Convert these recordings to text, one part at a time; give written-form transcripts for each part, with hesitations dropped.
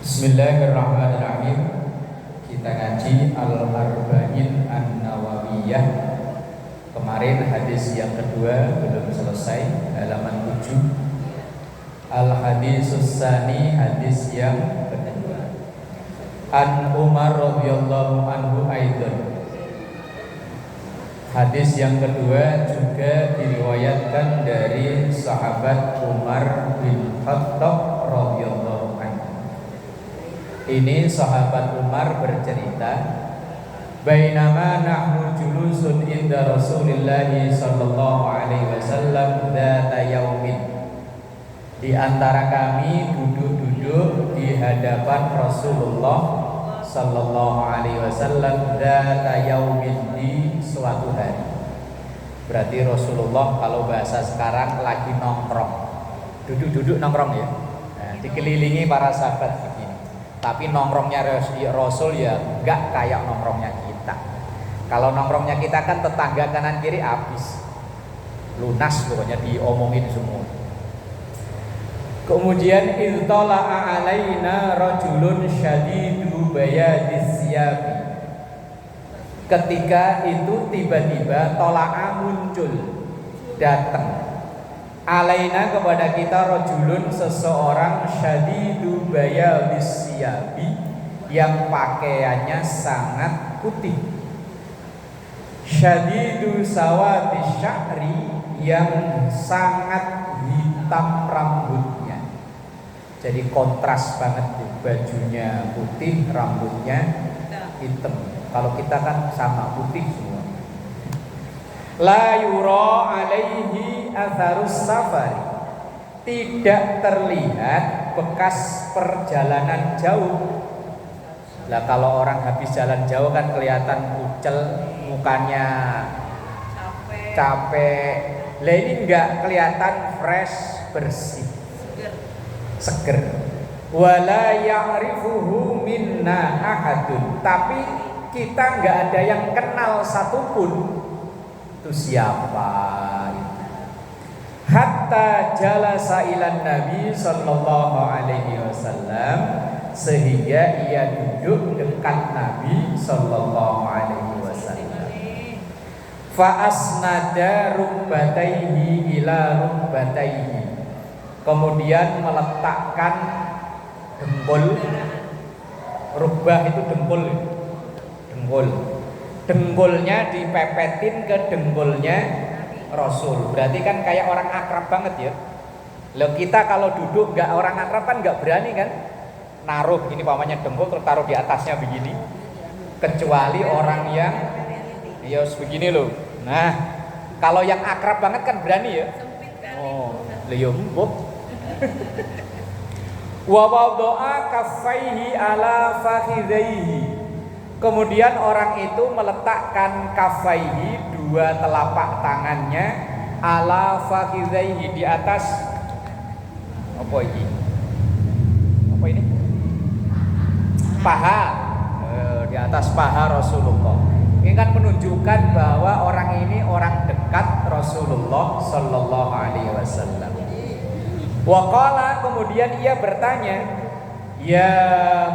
Bismillahirrahmanirrahim. Kita ngaji Al-Arba'in An-Nawawiyah. Kemarin hadis yang kedua belum selesai, halaman 7. Al-Hadisus Tsani, hadis yang kedua. An Umar radhiyallahu anhu aidan. Hadis yang kedua juga diriwayatkan dari sahabat Umar bin Khattab radhiyallahu. Ini sahabat Umar bercerita, bainama nahnu julusun inda Rasulillah sallallahu alaihi wasallam dzata yaumin. Di antara kami duduk-duduk di hadapan Rasulullah sallallahu alaihi wasallam dzata yaumin, di suatu hari. Berarti Rasulullah kalau bahasa sekarang lagi nongkrong. Duduk-duduk nongkrong ya. Nah, dikelilingi para sahabat begini. Tapi nongkrongnya Rasul ya enggak kayak nongkrongnya kita. Kalau nongkrongnya kita kan tetangga kanan kiri habis, lunas pokoknya diomongin semua. Kemudian iltala'a alaina rajulun syadidu bayadis siyabi. Ketika itu tiba-tiba tola'a muncul, datang alaina kepada kita rajulun, seseorang syadidu bayadis siyabi, yang pakaiannya sangat putih, syadidu sawati sya'ri, yang sangat hitam rambutnya. Jadi kontras banget tuh, bajunya putih, rambutnya hitam. Kalau kita kan sama putih semua. La yura alaihi atharus safari, tidak terlihat bekas perjalanan jauh. Lah kalau orang habis jalan jauh kan kelihatan kucel, mukanya capek. Lah ini enggak, kelihatan fresh, bersih, seger. Wala ya'rifuhu minna ahadun, tapi kita enggak ada yang kenal satupun. Itu siapa itu? Hatta jalasa ilan Nabi sallallahu alaihi wasallam, sehingga ia duduk dekat Nabi sallallahu alaihi wasallam. Fa asnada rukbataihi ila rukbataihi, kemudian meletakkan dengkul. Rukbah itu dengkul. Dengkulnya dipepetin ke dengkulnya Rasul. Berarti kan kayak orang akrab banget ya. Loh, kita kalau duduk nggak orang akrab kan nggak berani kan naruh ini pamannya dengkul terus taruh di atasnya begini. Kecuali orang yang ya begini loh. Nah, kalau yang akrab banget kan berani ya. Oh, lho mbok. Wa wada'a kaffaihi ala fakhidaihi. Kemudian orang itu meletakkan kafaihi, dua telapak tangannya, ala fakhidaihi, di atas apa ini? Apa ini? Paha. Di atas paha Rasulullah. Ini kan menunjukkan bahwa orang ini orang dekat Rasulullah sallallahu alaihi wasallam. Wa qala, kemudian ia bertanya, ya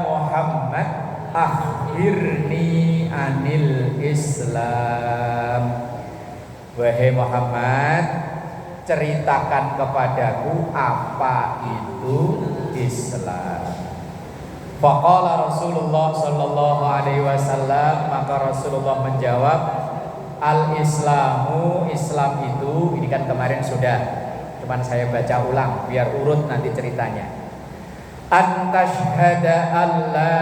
Muhammad, akhbirni anil Islam. Wahai Muhammad, ceritakan kepadaku apa itu Islam. Faqala Rasulullah sallallahu alaihi wasallam, maka Rasulullah menjawab, al-Islamu, Islam itu, ini kan kemarin sudah, cuman saya baca ulang biar urut nanti ceritanya. Antashhada alla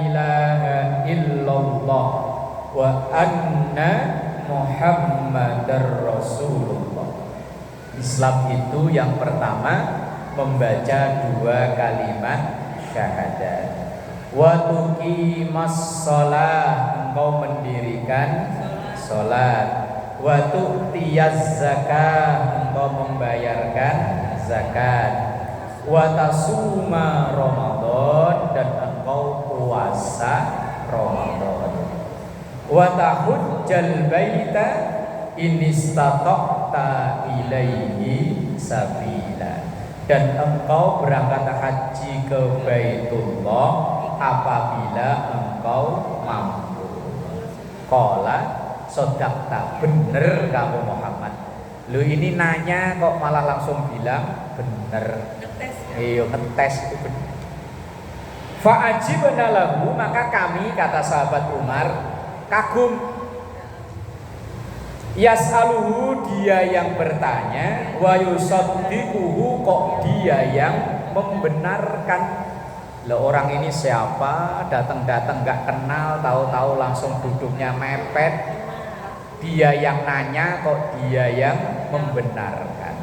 ilaha illallah wa anna Muhammadar Rasulullah. Islam itu yang pertama membaca dua kalimat syahadat. Wa tuqimas shalah, engkau mendirikan salat. Wa tu'tiyaz zakah, engkau membayarkan zakat. Wa tasuma Ramadan, dan engkau puasa Ramadan. Wa tahujjal baita in istata'ta ilaihi sabila, Dan engkau berangkat haji ke Baitullah apabila engkau mampu. Qala sodakta, bener kamu Muhammad. Lu ini nanya kok malah langsung bilang bener. Iya, ngetes itu bener. Fa'ajibna lahu, maka kami, kata sahabat Umar, kagum. Yas'aluhu, dia yang bertanya, wa yusaddiquhu, kok dia yang membenarkan. Lah orang ini siapa? Datang-datang gak kenal, tahu-tahu langsung duduknya mepet. Dia yang nanya kok dia yang membenarkan.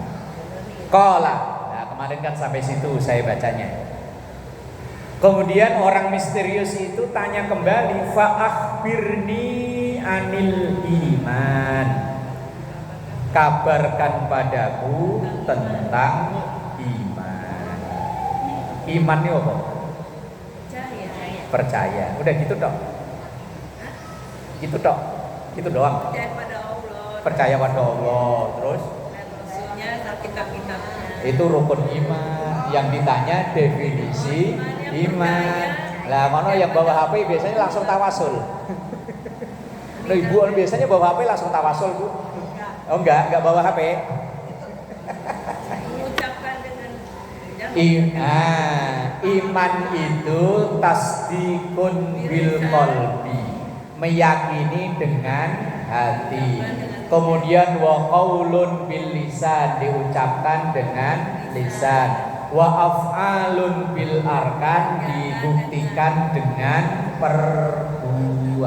Qala. Nah, kemarin kan sampai situ saya bacanya. Kemudian orang misterius itu tanya kembali, fa akhbirni anil iman. Kabarkan padaku tentang iman. Iman ini apa? Percaya. Udah gitu dong. Gitu dong. Gitu doang. Percaya pada Allah. Terus itu rukun iman. Yang ditanya definisi iman. Lah mana yang bawa HP biasanya langsung tawasul. Nah, ibu biasanya bawa HP langsung tawasul, Bu. Oh enggak bawa HP. Mengucapkan dengan iman itu tasdikun bil qalbi, meyakini dengan hati. Kemudian wa qaulun bil lisan, diucapkan dengan lisan. Wa af'alun bil arkan, dibuktikan dengan perbuatan.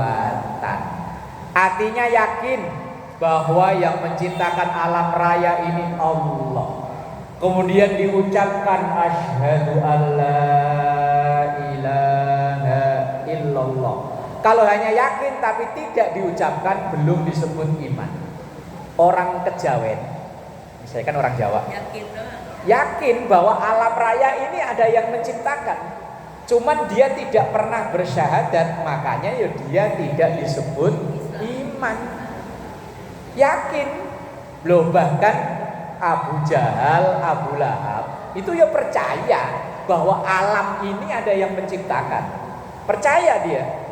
Artinya yakin bahwa yang menciptakan alam raya ini Allah. Kemudian diucapkan asyhadu alla ilaha illallah. Kalau hanya yakin tapi tidak diucapkan belum disebut iman. Orang Kejawen, saya kan orang Jawa, yakin bahwa alam raya ini ada yang menciptakan. Cuman dia tidak pernah bersyahadat, makanya ya dia tidak disebut iman. Yakin. Loh, bahkan Abu Jahal, Abu Lahab itu ya percaya bahwa alam ini ada yang menciptakan. Percaya dia.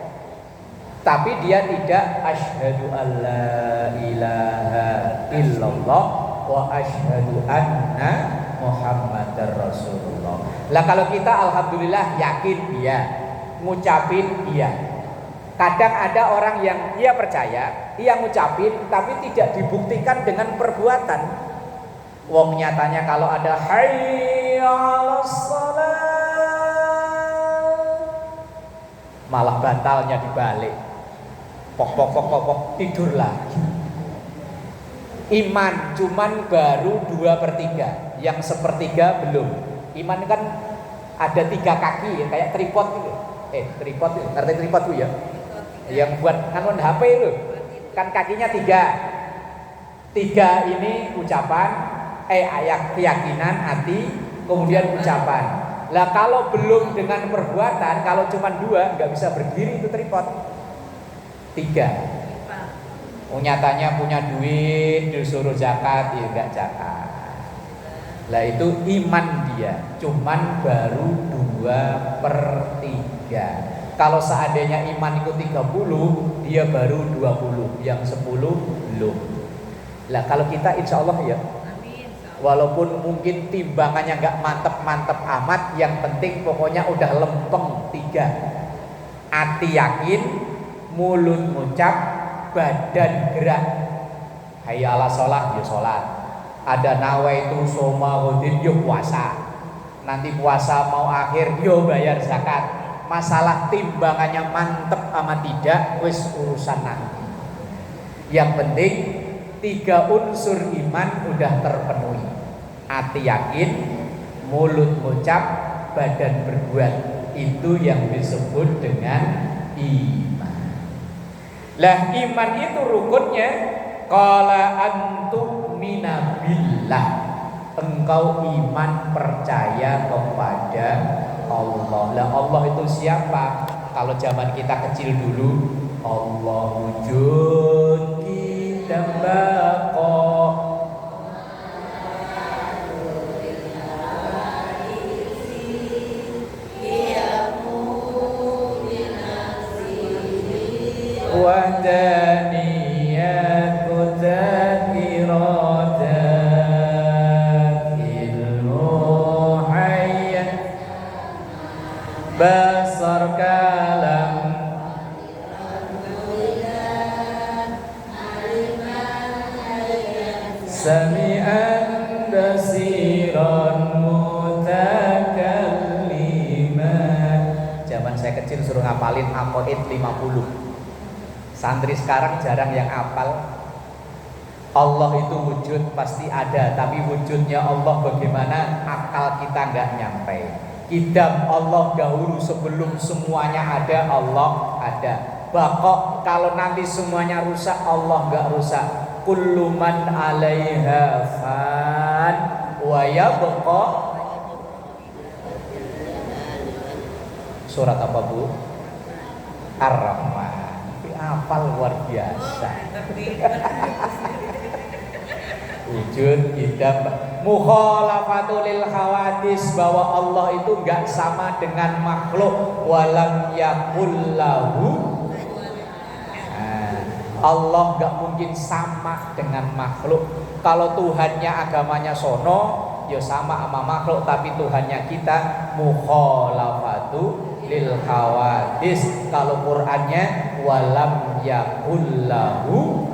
Tapi dia tidak asyhadu alla ilaha illallah wa asyhadu anna Muhammadar Rasulullah. Lah kalau kita alhamdulillah yakin iya, ngucapin iya. Kadang ada orang yang ia percaya, ia ngucapin tapi tidak dibuktikan dengan perbuatan. Wong nyatanya kalau ada hayya 'alas shalah malah bantalnya dibalik. Pok tidur lagi. Iman cuman baru 2/3, yang 1/3 belum. Iman kan ada 3 kaki ya, kayak tripod gitu. Tripod itu, ngerti tripod tuh ya? Yang buat nganuan HP itu. Kan kakinya 3. 3 ini ucapan, ayat keyakinan hati, kemudian ucapan. Lah kalau belum dengan perbuatan, kalau cuma 2 nggak bisa berdiri itu tripod. 3. Nyatanya punya duit disuruh zakat ya enggak zakat. Lah itu iman dia cuman baru 2/3. Kalau seandainya iman itu 30, dia baru 20, yang 10 belum. Lah kalau kita insya Allah ya, walaupun mungkin timbangannya enggak mantep-mantep amat, yang penting pokoknya udah lempeng 3. Hati yakin, mulut ngucap, badan gerak. Hayya 'alas shalah ya salat. Ada nawaitu shoma ghadin ya puasa. Nanti puasa mau akhir yo bayar zakat. Masalah timbangannya mantep ama tidak wis urusan nanti. Yang penting 3 unsur iman udah terpenuhi. Hati yakin, mulut ngucap, badan berbuat. Itu yang disebut dengan iman. Lah iman itu rukunnya qala antu'mina billah, engkau iman percaya kepada Allah. Lah Allah itu siapa? Kalau zaman kita kecil dulu, Allah wujud kita baqa. wahdaniyat tadhkiratat ilmu hayat basar kalam sami'an basiran mutakalliman. Zaman saya kecil suruh ngapalin aqaid 50. Santri sekarang jarang yang hafal. Allah itu wujud pasti ada, tapi wujudnya Allah bagaimana akal kita nggak nyampe. Kidam Allah dahulu sebelum semuanya ada, Allah ada. Bakok kalau nanti semuanya rusak, Allah nggak rusak. Kullu man 'alaiha fan wa yabqa. Surat apa, Bu? Ar-Rahman. Hafal luar biasa. Wujud idam mukhalafatul lil khawadis, bahwa Allah itu enggak sama dengan makhluk. Walam yakul lahu, Allah enggak mungkin sama dengan makhluk. Kalau Tuhannya agamanya sono, ya sama makhluk, tapi Tuhannya kita mukhalafatu lil khawadis. Kalau Qur'annya walam yakul lahu,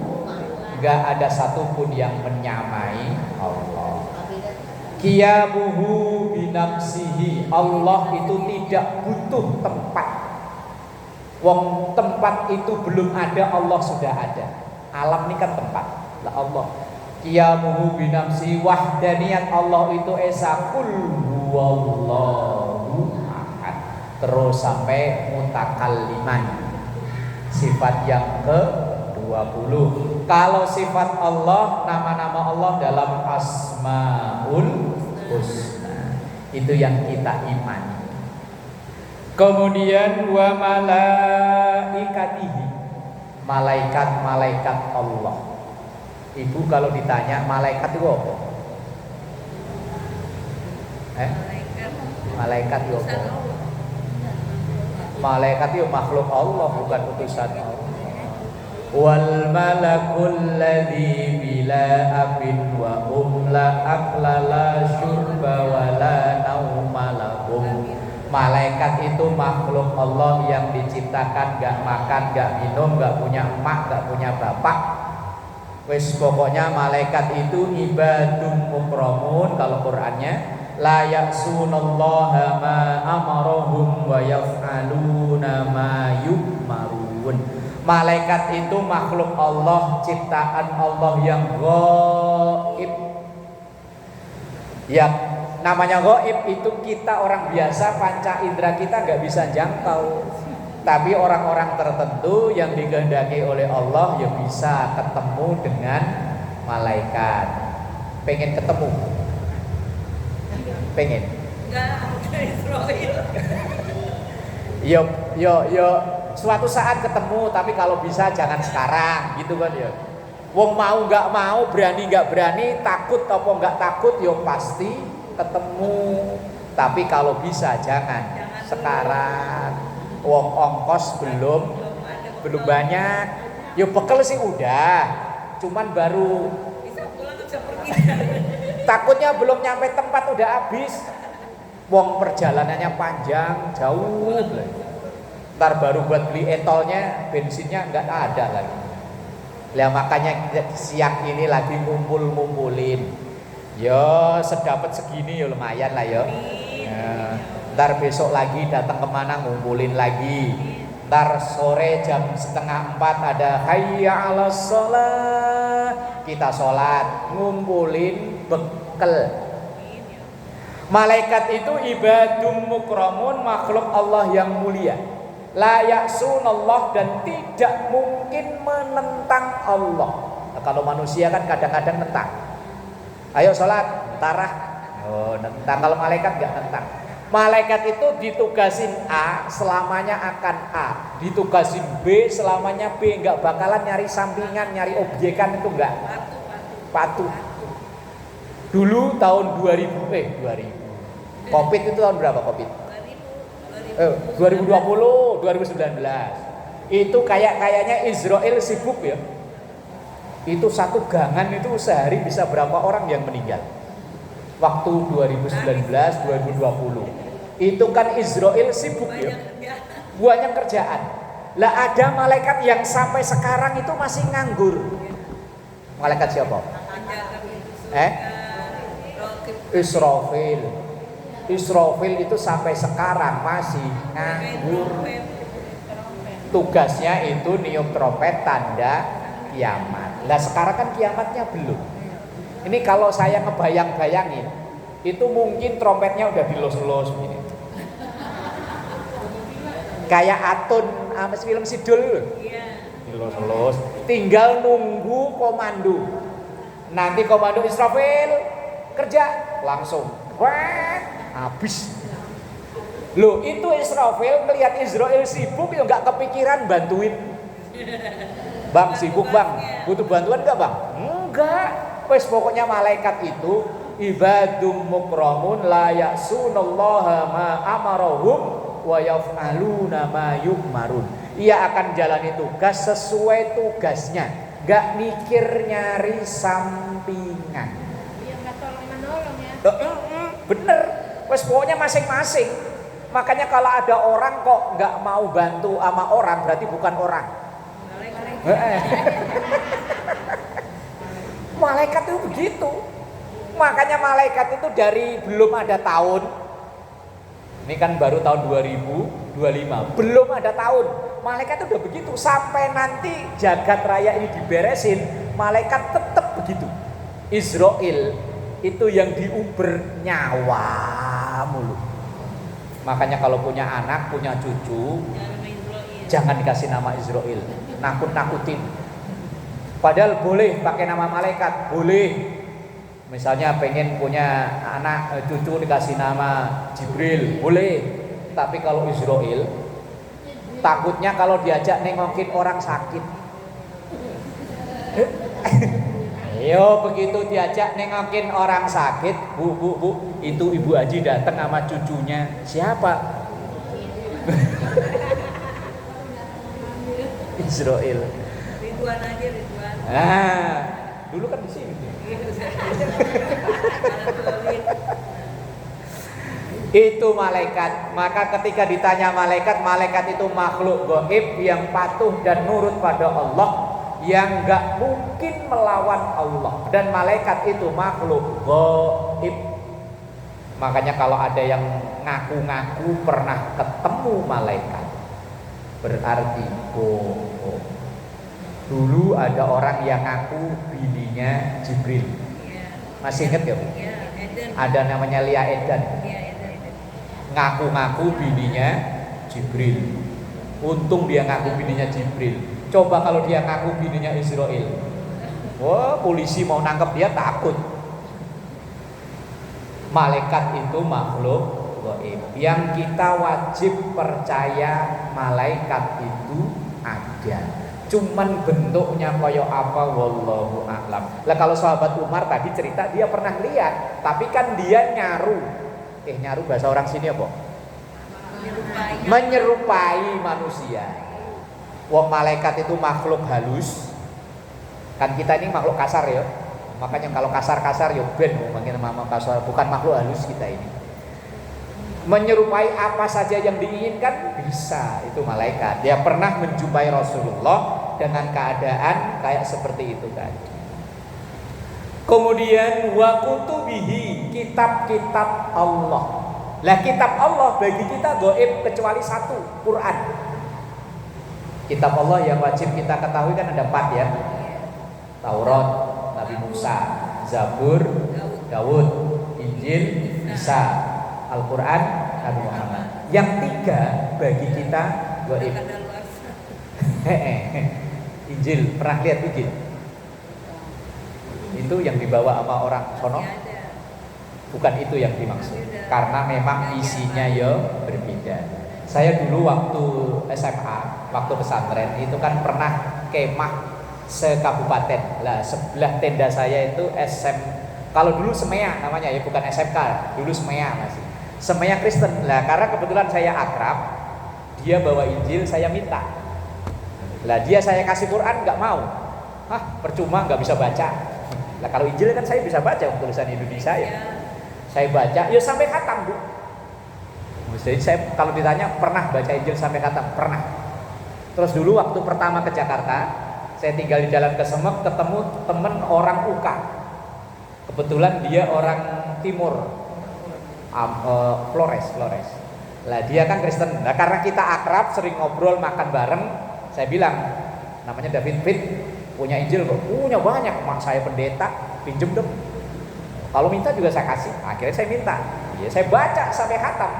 enggak ada satupun yang menyamai Allah. Qiyamuhu binafsihi, Allah itu tidak butuh tempat. Wong tempat itu belum ada, Allah sudah ada. Alam ini kan tempat. Lah Allah qiyamuhu binafsihi, wahdaniyat Allah itu esa kul huwallahu ahad, terus sampai mutakalliman. Sifat yang ke-20. Kalau sifat Allah, nama-nama Allah dalam Asmaul Husna, itu yang kita imani. Kemudian wa malaikatihi, malaikat-malaikat Allah. Ibu kalau ditanya malaikat itu apa? Malaikat itu apa? Malaikat itu makhluk Allah, bukan utusan Allah. Wal malakul ladzi bila abin wa la akla la syurba wa la nauma lahum. Malaikat itu makhluk Allah yang diciptakan gak makan, gak minum, gak punya emak, gak punya bapak. Wis pokoknya malaikat itu ibadun mukramun. Kalau Qur'annya la ya'sunallaha ma amarahum wa yaf'aluna ma yu'marun. Malaikat itu makhluk Allah, ciptaan Allah yang gaib. Ya, namanya gaib itu kita orang biasa, panca indera kita nggak bisa jangkau. Tapi orang-orang tertentu yang dikehendaki oleh Allah ya bisa ketemu dengan malaikat. Pengen ketemu? Pengen? Yo, suatu saat ketemu, tapi kalau bisa jangan sekarang, gitu kan ya. Wong mau nggak mau, berani nggak berani, takut apa nggak takut, yo pasti ketemu. Tapi kalau bisa jangan sekarang. Wong ongkos belum banyak. Yo bekal sih udah, cuman baru takutnya belum nyampe tempat udah habis. Wong perjalanannya panjang, jauh. Ntar baru buat beli etolnya, bensinnya nggak ada lagi. Lah makanya siang ini lagi ngumpulin. Yo sedapat segini yo lumayan lah yo. Ntar besok lagi datang kemana ngumpulin lagi. Ntar sore jam 3:30 ada hayya 'alas shalah, kita sholat, ngumpulin bekal. Malaikat itu ibadum mukramun, makhluk Allah yang mulia. La ya'sunallah, dan tidak mungkin menentang Allah. Nah, kalau manusia kan kadang-kadang nentang. Ayo sholat, tarah. Oh, nentang. Kalau malaikat enggak nentang. Malaikat itu ditugasin A, selamanya akan A. Ditugasin B, selamanya B. Enggak bakalan nyari sampingan, nyari objekan, itu enggak. Patuh. Dulu tahun 2000. Covid itu tahun berapa Covid? 2020, 2019. Itu kayaknya Israel sibuk ya. Itu satu gangan itu sehari bisa berapa orang yang meninggal. Waktu 2019, 2020. Itu kan Israel sibuk ya. Banyak kerjaan. Lah ada malaikat yang sampai sekarang itu masih nganggur. Malaikat siapa? Israfil. Israfil itu sampai sekarang masih nganggur. Tugasnya itu niup trompet tanda kiamat. Lah sekarang kan kiamatnya belum. Ini kalau saya ngebayang-bayangin, itu mungkin trompetnya udah dilus-lus gini. Kayak Atun sama film Sidul. Dilus-lus, tinggal nunggu komando. Nanti komando Israfil kerja langsung. Wah, habis. Loh, itu Israfil melihat Israel sibuk ya nggak kepikiran bantuin. Bang sibuk bang, butuh bantuan nggak bang? Enggak. Wes pokoknya malaikat itu ibadum mukramun la ya'sunallaha ma amarahum wa yaf'aluna ma yu'marun. Ia akan jalani tugas sesuai tugasnya, nggak mikir nyari sampingan. Iya, nggak tolong menolong ya. Bener. Wes pokoknya masing-masing. Makanya kalau ada orang kok nggak mau bantu sama orang berarti bukan orang. Malaikat itu begitu. Makanya malaikat itu dari belum ada tahun. Ini kan baru tahun 2025. Belum ada tahun. Malaikat itu udah begitu. Sampai nanti jagat raya ini diberesin, malaikat tetap begitu. Israel itu yang diuber nyawa mulu. Makanya kalau punya anak, punya cucu, jangan dikasih nama Israel, nakut-nakutin. Padahal boleh pakai nama malaikat, boleh. Misalnya pengen punya anak, cucu dikasih nama Jibril, boleh. Tapi kalau Israel, takutnya kalau diajak nengokin orang sakit. Yo begitu diajak nengokin orang sakit, bu, itu Ibu Haji datang sama cucunya. Siapa? Israel. Ridwan aja Ridwan. Nah, dulu kan di sini. Itu malaikat. Maka ketika ditanya malaikat, malaikat itu makhluk gaib yang patuh dan nurut pada Allah, yang gak mungkin melawan Allah. Dan malaikat itu makhluk gaib. Makanya kalau ada yang ngaku-ngaku pernah ketemu malaikat, berarti bohong. Dulu ada orang yang ngaku bininya Jibril. Masih inget ya Bu? Ada namanya Lia Edan. Ngaku-ngaku bininya Jibril. Untung dia ngaku bininya Jibril. Coba kalau dia ngaku bininya Israel, wah polisi mau nangkep dia takut. Malaikat itu makhluk gaib yang kita wajib percaya. Malaikat itu ada, cuman bentuknya kayak apa wallahu a'lam. Lah kalau sahabat Umar tadi cerita dia pernah lihat, tapi kan dia nyaru. Nyaru bahasa orang sini apa? Menyerupai manusia. Wong malaikat itu makhluk halus. Kan kita ini makhluk kasar ya. Makanya kalau kasar-kasar ya ben mungkin kasar, bukan makhluk halus kita ini. Menyerupai apa saja yang diinginkan bisa, itu malaikat. Dia pernah menjumpai Rasulullah dengan keadaan kayak seperti itu tadi. Kemudian wa kutubihi, kitab-kitab Allah. Lah kitab Allah bagi kita gaib kecuali satu, Quran. Kitab Allah yang wajib kita ketahui kan ada 4 ya. Taurat, Nabi Musa, Zabur, Daud, Injil, Isa, Al-Quran, Nabi Muhammad. Yang 3 bagi kita gaib. Injil, pernah lihat Injil? Itu yang dibawa sama orang sono? Bukan itu yang dimaksud. Karena memang isinya ya berbeda. Saya dulu waktu SMA, waktu pesantren itu kan pernah kemah sekabupaten. Lah sebelah tenda saya itu kalau dulu Semea namanya ya, bukan SMK. Dulu Semea masih. Semea Kristen. Lah karena kebetulan saya akrab, dia bawa Injil, saya minta. Lah dia saya kasih Quran nggak mau. Percuma nggak bisa baca. Lah kalau Injil kan saya bisa baca tulisan Indonesia ya. Saya baca, ya sampai khatam Bu. Jadi saya kalau ditanya pernah baca Injil sampai khatam, pernah. Terus dulu waktu pertama ke Jakarta, saya tinggal di Jalan Kesemek, ketemu temen orang UK. Kebetulan dia orang Timur, Flores. Lah dia kan Kristen. Nah karena kita akrab, sering ngobrol, makan bareng, saya bilang, namanya David Fit, punya Injil kok? Punya banyak, mak saya pendeta, pinjem dong. Kalau minta juga saya kasih. Akhirnya saya minta. Ya saya baca sampai khatam.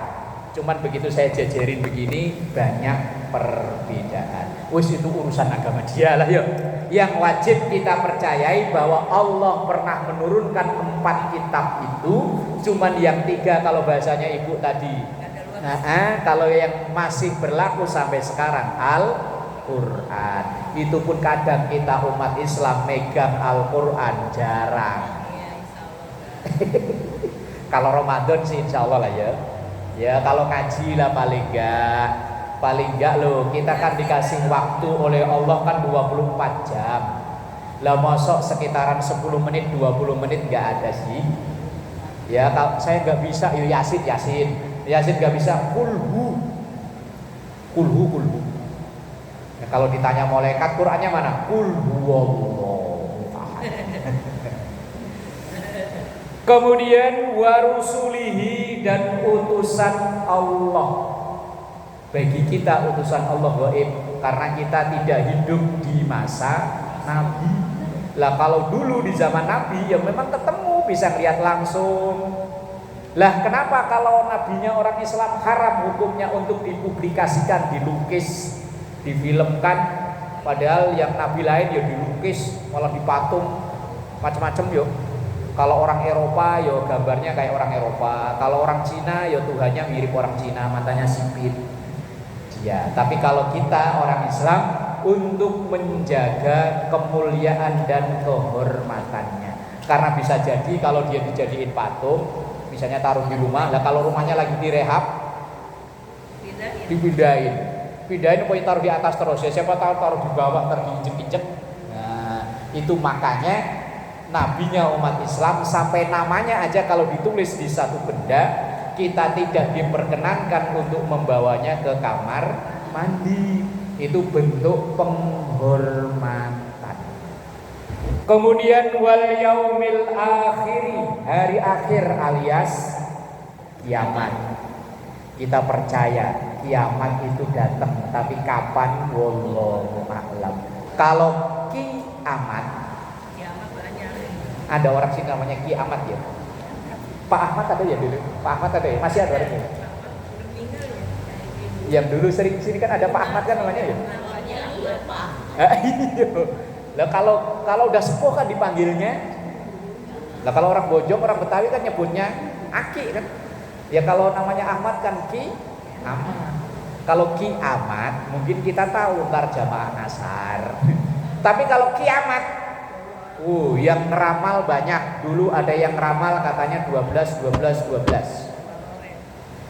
Cuman begitu saya jajarin begini, banyak perbedaan. Wis itu urusan agama dia lah ya. Yang wajib kita percayai bahwa Allah pernah menurunkan 4 kitab itu. Cuman yang 3 kalau bahasanya ibu tadi. Kalau yang masih berlaku sampai sekarang Al-Quran. Itu pun kadang kita umat Islam megang Al-Quran jarang. Kalau Ramadan sih insya Allah lah ya. Ya kalau ngaji lah paling enggak loh, kita kan dikasih waktu oleh Allah kan 24 jam. Lah mosok sekitaran 10 menit 20 menit enggak ada sih. Ya kalau saya enggak bisa Yasin enggak bisa, kulhu. Ya, kalau ditanya malaikat Qur'annya mana? Kulhuwallahu ahad. Kemudian warusulihi, dan utusan Allah. Bagi kita utusan Allah gaib, karena kita tidak hidup di masa Nabi. Lah kalau dulu di zaman Nabi ya memang ketemu, bisa lihat langsung. Lah kenapa kalau nabinya orang Islam haram hukumnya untuk dipublikasikan, dilukis, difilmkan? Padahal yang nabi lain ya dilukis, malah dipatung macam-macam yuk. Kalau orang Eropa ya gambarnya kayak orang Eropa. Kalau orang Cina ya Tuhannya mirip orang Cina, matanya sipit. Ya, tapi kalau kita orang Islam untuk menjaga kemuliaan dan kehormatannya. Karena bisa jadi kalau dia dijadiin patung, misalnya taruh di rumah, lah kalau rumahnya lagi direhab, pindahin pokoknya taruh di atas terus ya, siapa tahu taruh di bawah terginjek-injek. Nah, itu makanya nabinya umat Islam sampai namanya aja kalau ditulis di satu benda, kita tidak diperkenankan untuk membawanya ke kamar mandi. Itu bentuk penghormatan. Kemudian wal yaumil akhiri, hari akhir alias kiamat. Kita percaya kiamat itu datang, tapi kapan wallahu a'lam. Kalau kiamat, ada orang sini namanya Ki Ahmad ya. Pak Ahmad ada ya dulu. Pak Ahmad ada ya, masih ada orangnya. Yang dulu sering sini kan ada Pak Ahmad kan namanya ya. Lah kalau udah sepuh kan dipanggilnya. Lah kalau orang Bojong, orang Betawi kan nyebutnya Aki kan. Ya kalau namanya Ahmad kan Ki Ahmad. Kalau Ki Ahmad mungkin kita tahu ntar jamaah nasar. Tapi kalau kiamat, yang ngeramal banyak. Dulu ada yang ngeramal katanya 12.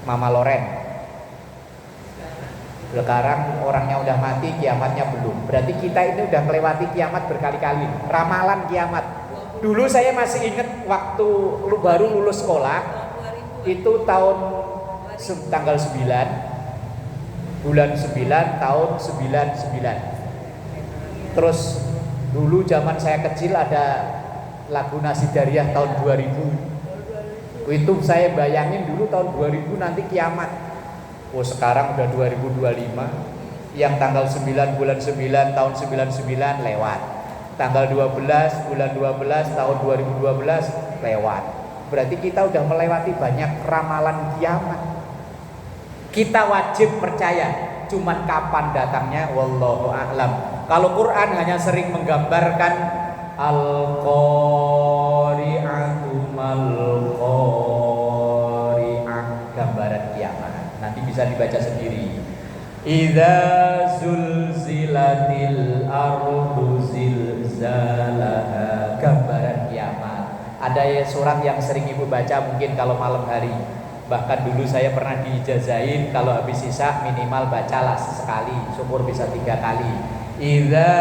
Mama Loren. Sekarang orangnya udah mati, kiamatnya belum. Berarti kita ini udah melewati kiamat berkali-kali. Ramalan kiamat. Dulu saya masih ingat waktu baru lulus sekolah, itu tanggal 9 bulan 9 tahun 99. Terus dulu zaman saya kecil ada lagu Nasidariah tahun 2000. Itu saya bayangin dulu tahun 2000 nanti kiamat. Sekarang udah 2025. Yang tanggal 9 bulan 9 tahun 99 lewat. Tanggal 12 bulan 12 tahun 2012 lewat. Berarti kita udah melewati banyak ramalan kiamat. Kita wajib percaya. Cuman kapan datangnya wallahu a'lam. Kalau Quran hanya sering menggambarkan al-qari'atu mal-qari'ah, gambaran kiamat. Nanti bisa dibaca sendiri. Idza zulzilatil ardu zilzalaha, gambaran kiamat. Ada surat yang sering ibu baca mungkin kalau malam hari. Bahkan dulu saya pernah diijazahin kalau habis isya minimal bacalah sekali, syukur bisa 3 kali. idza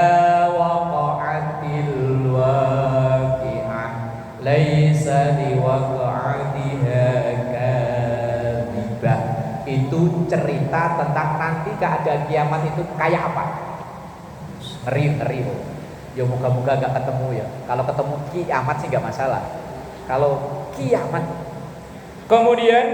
waqa'atil waqi'ah laisa liwaqa'atiha kadhibah. Itu cerita tentang nanti keadaan kiamat itu kayak apa. Ngeri. Ya moga-moga gak ketemu ya. Kalau ketemu kiamat sih gak masalah. Kalau kiamat. Kemudian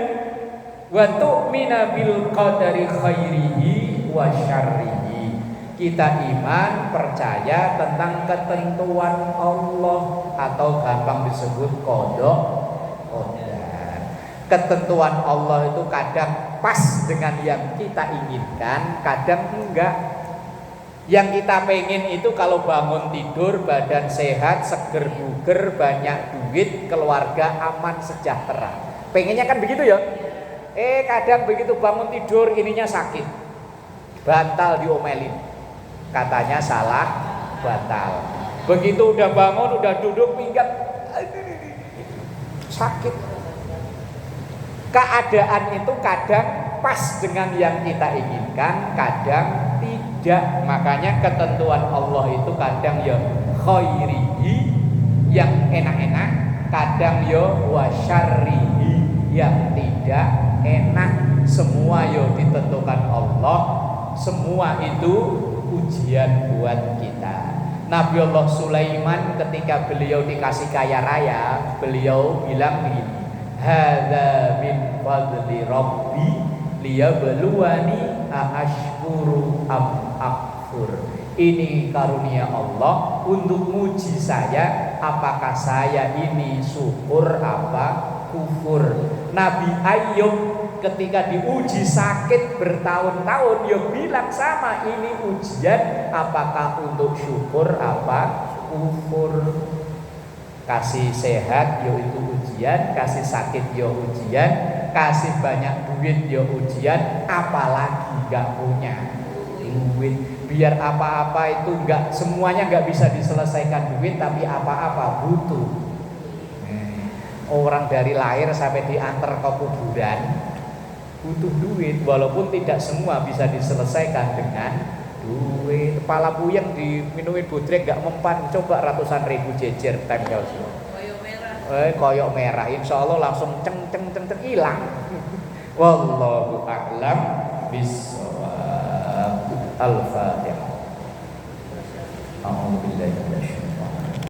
wa tu'mina bil qadari khairihi wa syarrihi. Kita iman percaya tentang ketentuan Allah atau gampang disebut qada. Ketentuan Allah itu kadang pas dengan yang kita inginkan, kadang enggak. Yang kita pengen itu kalau bangun tidur badan sehat, seger buger, banyak duit, keluarga aman sejahtera. Pengennya kan begitu ya. Kadang begitu bangun tidur ininya sakit, batal diomelin, katanya salah batal. Begitu udah bangun, udah duduk minggat, sakit. Keadaan itu kadang pas dengan yang kita inginkan, kadang tidak. Makanya ketentuan Allah itu kadang ya khairihi, yang enak-enak, kadang ya wa syarrihi, yang tidak enak. Semua ya ditentukan Allah. Semua itu ujian buat kita. Nabi Allah Sulaiman ketika beliau dikasih kaya raya, beliau bilang begini, hadza min fadli rabbi liyabluwani aashkuru am akfur. Ini karunia Allah untuk muji saya, apakah saya ini syukur apa kufur. Nabi Ayub ketika diuji sakit bertahun-tahun, dia bilang sama, ini ujian, apakah untuk syukur apa kufur. Kasih sehat yo itu ujian, kasih sakit yo ujian, kasih banyak duit yo ujian, apalagi gak punya duit. Biar apa-apa itu gak, semuanya gak bisa diselesaikan duit, tapi apa-apa butuh. Orang dari lahir sampai diantar ke kuburan butuh duit, walaupun tidak semua bisa diselesaikan dengan duit. Kepala puyeng diminumi bodrek gak mempan, coba ratusan ribu jejer tempel semua. Koyok merah, insya Allah langsung ceng hilang. Wallahu a'lam bishawab. Al-Fatihah. A'udzubillahi minasy